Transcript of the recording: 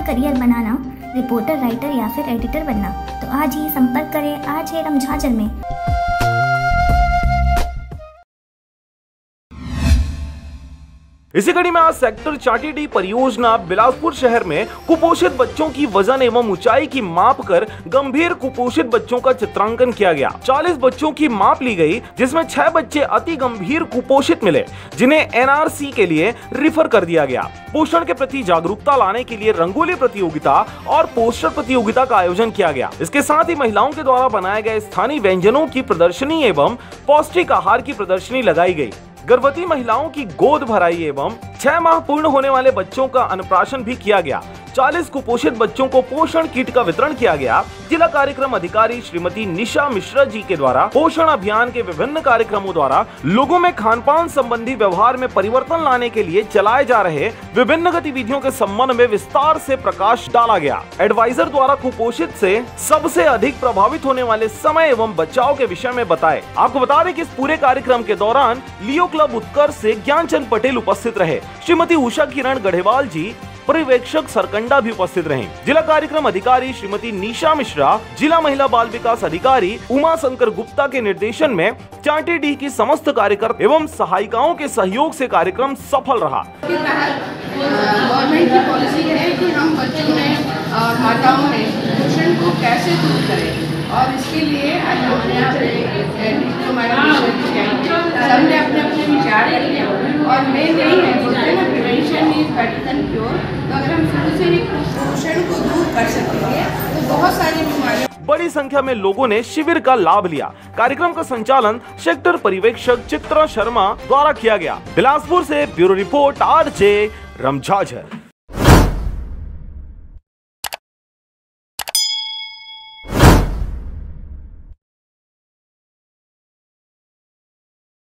Career बनाना, reporter, writer या फिर editor बनना, तो आज ही संपर्क करें आज है रमझाझर में। इसी कड़ी में आज सेक्टर 4D परियोजना बिलासपुर शहर में कुपोषित बच्चों की वजन एवं ऊंचाई की माप कर गंभीर कुपोषित बच्चों का चित्रांकन किया गया। 40 बच्चों की माप ली गई, जिसमें 6 बच्चे अति गंभीर कुपोषित मिले, जिन्हें NRC के लिए रिफर कर दिया गया। पोषण के प्रति जागरूकता लाने के लिए रंगोली प्रतियोगिता और पोस्टर प्रतियोगिता का आयोजन किया गया। इसके साथ ही महिलाओं के द्वारा बनाए गए स्थानीय व्यंजनों की प्रदर्शनी एवं पौष्टिक आहार की प्रदर्शनी लगाई गई। गर्भवती महिलाओं की गोद भराई एवं 6 माह पूर्ण होने वाले बच्चों का अन्नप्राशन भी किया गया। 40 कुपोषित बच्चों को पोषण किट का वितरण किया गया। जिला कार्यक्रम अधिकारी श्रीमती निशा मिश्रा जी के द्वारा पोषण अभियान के विभिन्न कार्यक्रमों द्वारा लोगों में खान-पान संबंधी व्यवहार में परिवर्तन लाने के लिए चलाए जा रहे विभिन्न गतिविधियों के संबंध में विस्तार से प्रकाश डाला गया। एडवाइजर द्वारा कुपोषित से सबसे अधिक प्रभावित होने वाले समय एवं बचाव के विषय में बताए। आपको बता दें कि इस पूरे कार्यक्रम के दौरान लियो क्लब उत्कर्ष से ज्ञानचंद पटेल उपस्थित रहे। श्रीमती उषा किरण गढ़ेवाल जी, पर्यवेक्षक सरकंडा भी उपस्थित रहे। जिला कार्यक्रम अधिकारी श्रीमती निशा मिश्रा, जिला महिला बाल विकास अधिकारी उमा शंकर गुप्ता के निर्देशन में 4D की समस्त कार्यकर्ता एवं सहायिकाओं के सहयोग से कार्यक्रम सफल रहा। गवर्नमेंट की पॉलिसी है कि हम बच्चों में माताओं में पोषण को कैसे दूर करें, और इसके लिए सबने अपने अपने विचार रखे, और मैं नहीं है बोलते हैं ना, prevention is better than cure. तो अगर हम शुरू से ही पोषण को दूर कर सकेंगे तो बहुत सारी बीमारियां। बड़ी संख्या में लोगों ने शिविर का लाभ लिया। कार्यक्रम का संचालन सेक्टर पर्यवेक्षक चित्रा शर्मा द्वारा किया गया। बिलासपुर से ब्यूरो रिपोर्ट RJ रमझाझर।